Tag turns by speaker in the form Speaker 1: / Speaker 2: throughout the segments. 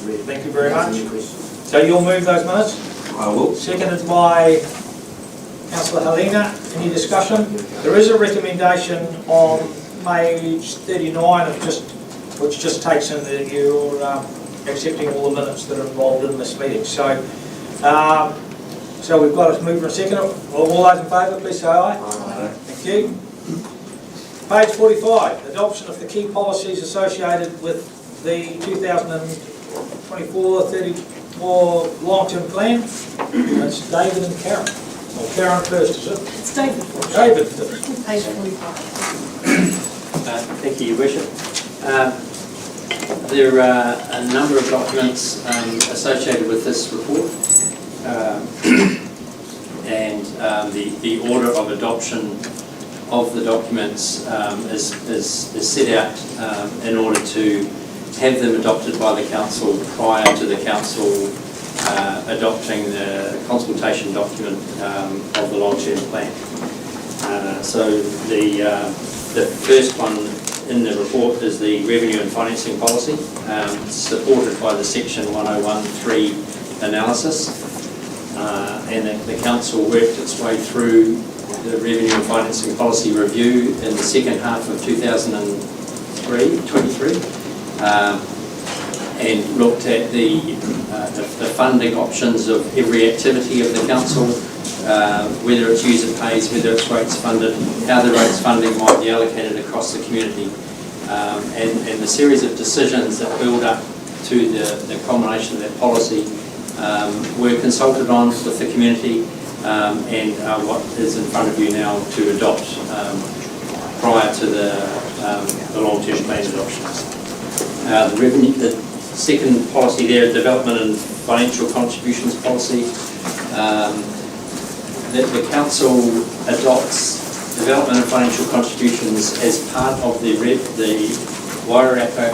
Speaker 1: Thank you very much. So you'll move those minutes?
Speaker 2: I will.
Speaker 1: Seconded by Councillor Helena. Any discussion? There is a recommendation on page 39 of which just takes in that you're accepting all the minutes that are involved in this meeting. So we've got a mover and second. All those in favour, please say aye.
Speaker 2: Aye.
Speaker 1: Thank you. Page 45, adoption of the key policies associated with the 2024-34 long-term plan. That's David and Karen. Or Karen first, is it?
Speaker 3: It's David.
Speaker 1: David first.
Speaker 3: Page 45.
Speaker 4: Thank you, Your Worship. There are a number of documents associated with this report, and the order of adoption of the documents is set out in order to have them adopted by the Council prior to the Council adopting the consultation document of the long-term plan. So the first one in the report is the revenue and financing policy, supported by the section 101.3 analysis, and the Council worked its way through the revenue and financing policy review in the second half of 2023, and looked at the funding options of every activity of the Council, whether it's user pays, whether it's rates funded, how the rates funding might be allocated across the community, and the series of decisions that build up to the culmination of that policy were consulted on with the community, and what is in front of you now to adopt prior to the long-term plan adoption. The second policy there, development and financial contributions policy. The Council adopts development and financial contributions as part of the Wairarapa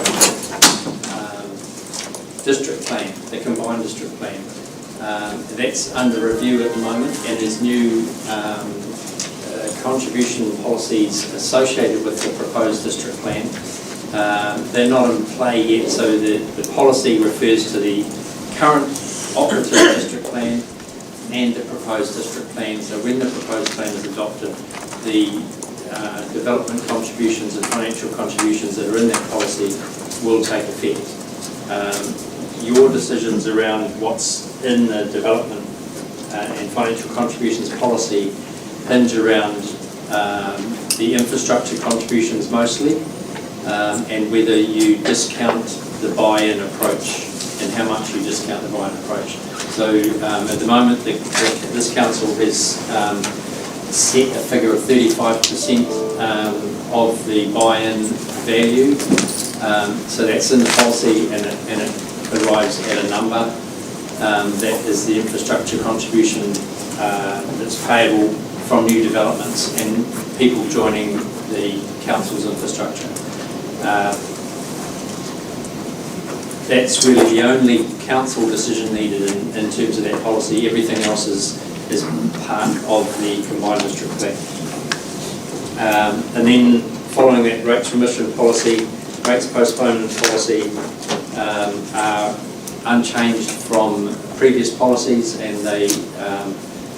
Speaker 4: district plan, the combined district plan. That's under review at the moment, and there's new contribution policies associated with the proposed district plan. They're not in play yet, so the policy refers to the current operative district plan and the proposed district plan. So when the proposed plan is adopted, the development contributions and financial contributions that are in that policy will take effect. Your decisions around what's in the development and financial contributions policy hinge around the infrastructure contributions mostly, and whether you discount the buy-in approach and how much you discount the buy-in approach. So at the moment, this Council has set a figure of 35% of the buy-in value. So that's in the policy, and it arrives at a number. That is the infrastructure contribution that's payable from new developments and people joining the Council's infrastructure. That's really the only Council decision needed in terms of that policy. Everything else is part of the combined district plan. And then following that, rates remission policy, rates postponement policy are unchanged from previous policies, and they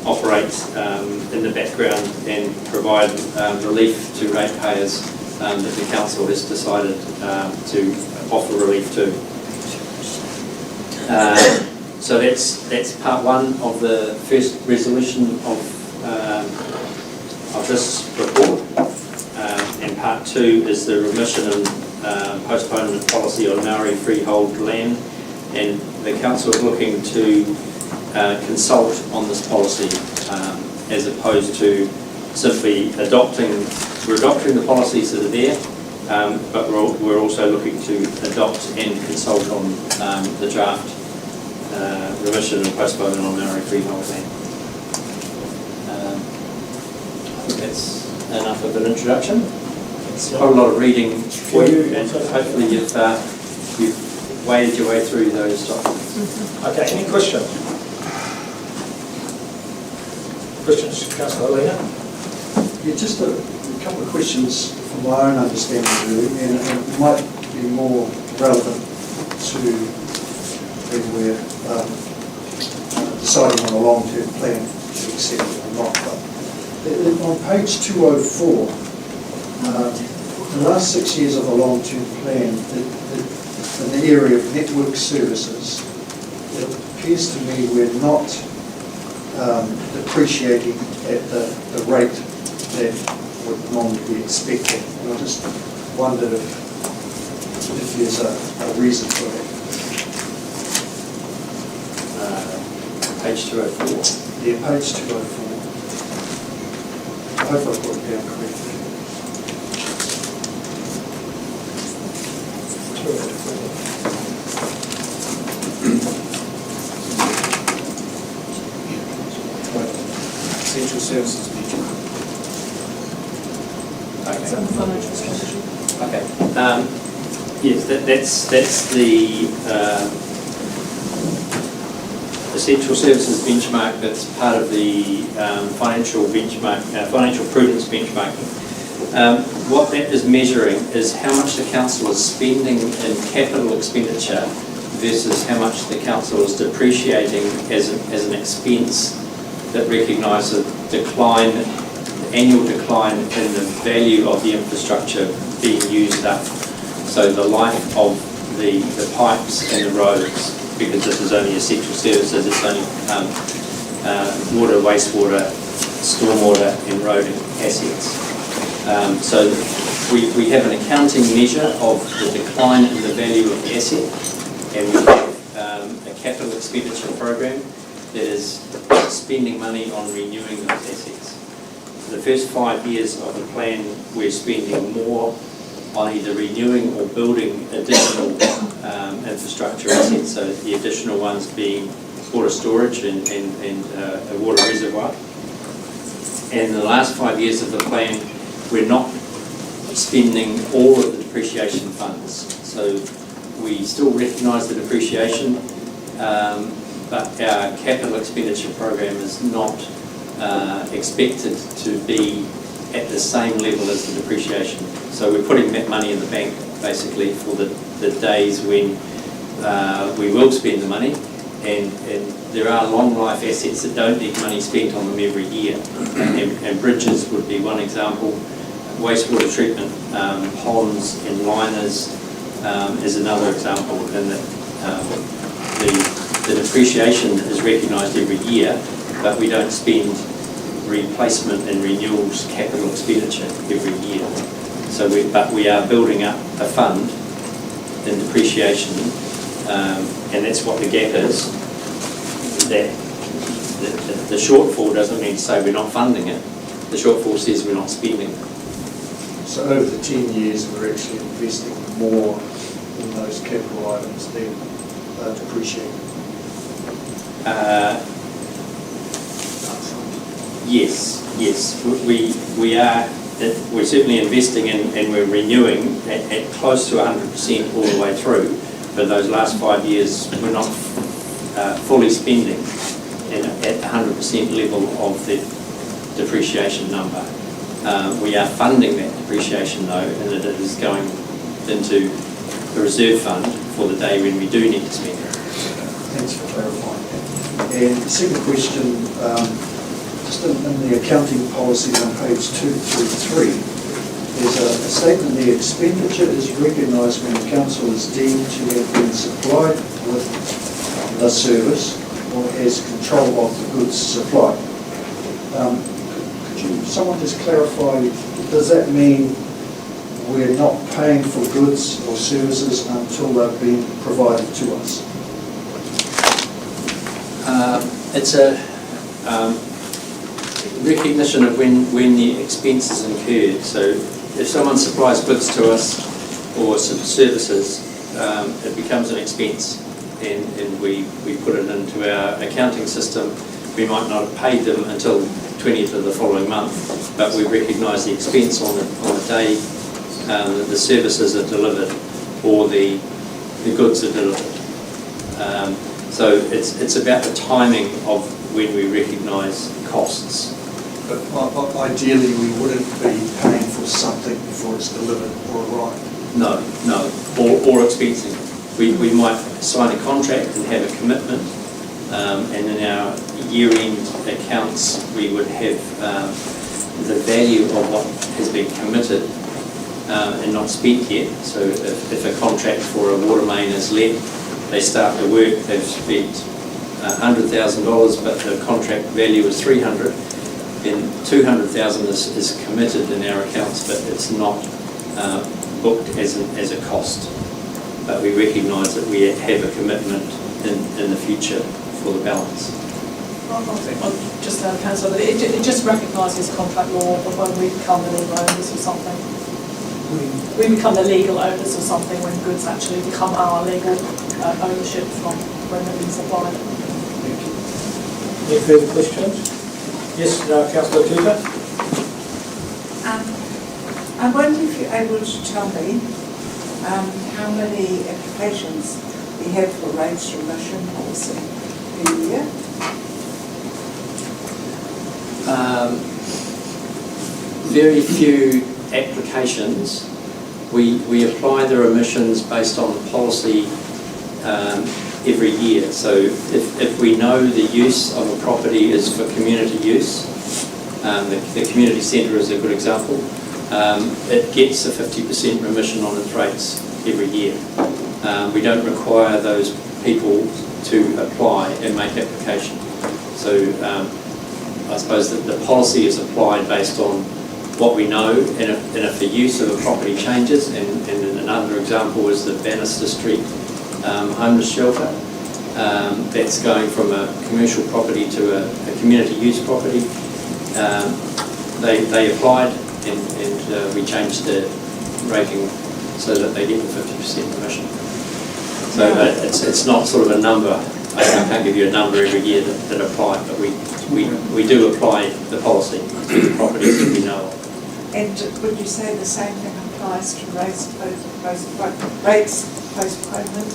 Speaker 4: operate in the background and provide relief to ratepayers that the Council has decided to offer relief to. So that's part one of the first resolution of this report, and part two is the remission and postponement policy on Maori freehold land, and the Council is looking to consult on this policy as opposed to simply adopting the policies that are there, but we're also looking to adopt and consult on the draft remission and postponement on Maori freehold land. I think that's enough of an introduction. It's quite a lot of reading for you, and hopefully you've waded your way through those documents.
Speaker 1: Okay, any questions? Questions, Councillor Helena?
Speaker 5: Yeah, just a couple of questions from my own understanding, really, and it might be more relevant to when we're deciding on a long-term plan to accept it or not. But on page 204, the last 6 years of the long-term plan, in the area of network services, it appears to me we're not depreciating at the rate that would normally be expected. And I just wondered if there's a reason for that.
Speaker 4: Page 204.
Speaker 5: Yeah, page 204. I hope I've got it down correctly.
Speaker 2: Essential services benchmark.
Speaker 3: It's on the financial strategy.
Speaker 4: Okay. Yes, that's the essential services benchmark. That's part of the financial benchmark, financial prudence benchmarking. What that is measuring is how much the council is spending in capital expenditure versus how much the council is depreciating as an expense that recognises decline, annual decline in the value of the infrastructure being used up. So the life of the pipes and the roads, because this is only essential services, it's only water, wastewater, stormwater and road assets. So we have an accounting measure of the decline in the value of the asset, and we have a capital expenditure program that is spending money on renewing those assets. For the first 5 years of the plan, we're spending more on either renewing or building additional infrastructure assets, so the additional ones being water storage and a water reservoir. And the last 5 years of the plan, we're not spending all of the depreciation funds. So we still recognise the depreciation, but our capital expenditure program is not expected to be at the same level as the depreciation. So we're putting that money in the bank basically for the days when we will spend the money, and there are long life assets that don't need money spent on them every year, and bridges would be one example. Wastewater treatment, ponds and liners is another example, and the depreciation is recognised every year, but we don't spend replacement and renewals capital expenditure every year. So we are building up a fund in depreciation, and that's what the gap is. That the shortfall doesn't mean to say we're not funding it. The shortfall says we're not spending it.
Speaker 5: So over the 10 years, we're actually investing more in those capital items than depreciating.
Speaker 4: Yes. We are. We're certainly investing in, and we're renewing at close to 100% all the way through. But those last 5 years, we're not fully spending at 100% level of the depreciation number. We are funding that depreciation though, and it is going into the reserve fund for the day when we do need to spend it.
Speaker 5: Thanks for clarifying that. And the second question, just in the accounting policies on page 233, there's a statement: the expenditure is recognised when the council is deemed to have been supplied with the service or has control of the goods supplied. Could someone just clarify, does that mean we're not paying for goods or services until they've been provided to us?
Speaker 4: It's a recognition of when the expense is incurred. So if someone supplies goods to us or some services, it becomes an expense, and we put it into our accounting system. We might not have paid them until 20th of the following month, but we recognise the expense on the day that the services are delivered or the goods are delivered. So it's about the timing of when we recognise costs.
Speaker 5: But ideally, we wouldn't be paying for something before it's delivered or arrived.
Speaker 4: No, or expensing. we might sign a contract and have a commitment, and in our year-end accounts, we would have the value of what has been committed and not spent yet. So if a contract for a water main is let, they start the work, they've spent $100,000, but the contract value is $300,000, then $200,000 is committed in our accounts, but it's not booked as a cost. But we recognise that we have a commitment in the future for the balance.
Speaker 3: Just councillor, but it just recognises contract law of when we become the legal owners or something. We become the legal owners or something when goods actually become our legal ownership from when they've been supplied.
Speaker 1: Any further questions? Yes, Councillor Tuka.
Speaker 2: I wonder if you're able to tell me how many applications we have for rates remission policy per year?
Speaker 4: Very few applications. We apply the remissions based on the policy every year. So if we know the use of a property is for community use, the community centre is a good example, it gets a 50% remission on its rates every year. We don't require those people to apply and make application. So I suppose that the policy is applied based on what we know, and if the use of a property changes, and another example is the Bannister Street homeless shelter, that's going from a commercial property to a community use property. They applied and we changed the rating so that they get the 50% remission. So it's not sort of a number. I can't give you a number every year that apply, but we do apply the policy to the properties that we know of.
Speaker 2: And would you say the same thing applies to rates postponement?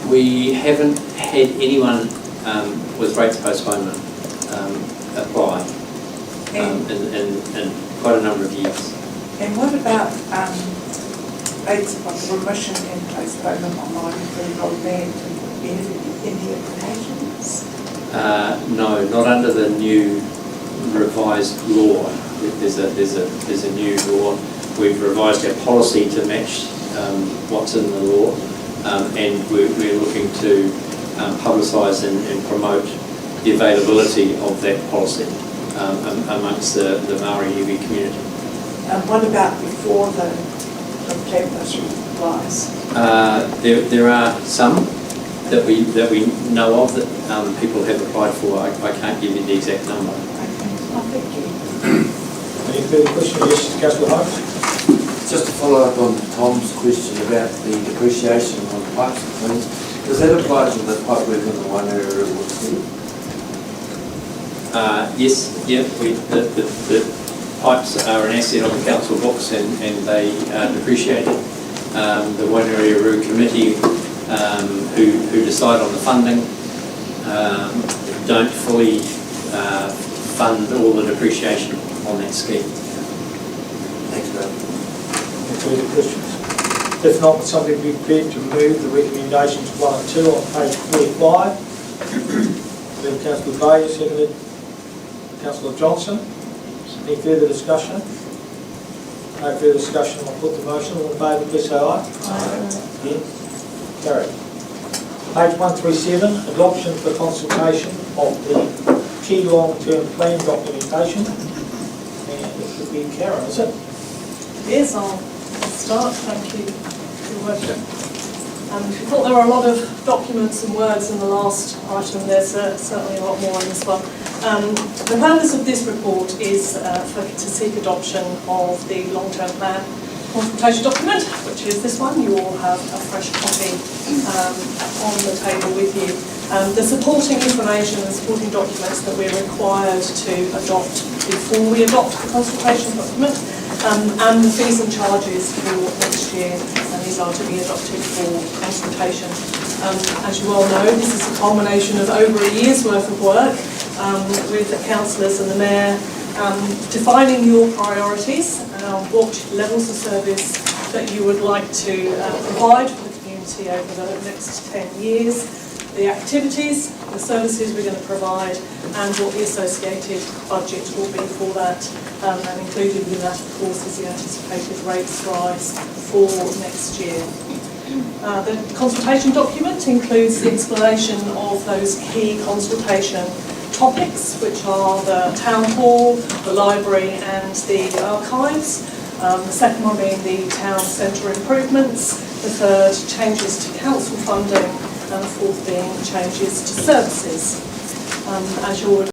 Speaker 4: We haven't had anyone with rates postponement apply in quite a number of years.
Speaker 2: And what about rates of remission and postponement online for old land in the applications?
Speaker 4: No, not under the new revised law. There's a new law. We've revised our policy to match what's in the law, and we're looking to publicise and promote the availability of that policy amongst the Maori iwi community.
Speaker 2: What about before the plan was revised?
Speaker 4: There are some that we know of that people have applied for. I can't give you the exact number.
Speaker 2: Thank you.
Speaker 1: Any further questions? Yes, Councillor Holmes.
Speaker 6: Just to follow up on Tom's question about the depreciation on pipes and things, does that apply to the pipe work in the one area of Woodstead?
Speaker 4: Yes, yeah. The pipes are an asset on the council books and they are depreciated. The One Area Roo Committee who decide on the funding don't fully fund all the depreciation on that scheme.
Speaker 6: Thanks, Bill.
Speaker 1: Any further questions? If not, would somebody be prepared to move the recommendations 1 and 2 on page 45? Then Councillor Bay, seconded Councillor Johnson. Any further discussion? No further discussion, I'll put the motion. All in favour, please say aye.
Speaker 3: Aye.
Speaker 1: Against? Carried. Page 137, adoption for consultation of the key long-term plan documentation. And it should be Karen, is it?
Speaker 3: Yes, I'll start. Thank you, Your Worship. I thought there were a lot of documents and words in the last item. There's certainly a lot more in this one. The purpose of this report is to seek adoption of the long-term plan consultation document, which is this one. You all have a fresh copy on the table with you. The supporting information and supporting documents that we're required to adopt before we adopt the consultation document, and the fees and charges for next year, and these are to be adopted for consultation. As you all know, this is a culmination of over a year's worth of work with the councillors and the mayor, defining your priorities, what levels of service that you would like to provide for the community activity over the next 10 years, the activities, the services we're going to provide, and what the associated budget will be for that. And included in that, of course, is the anticipated rates rise for next year. The consultation document includes the explanation of those key consultation topics, which are the town hall, the library and the archives. The second one being the town centre improvements, the third changes to council funding, and the fourth being changes to services. As you're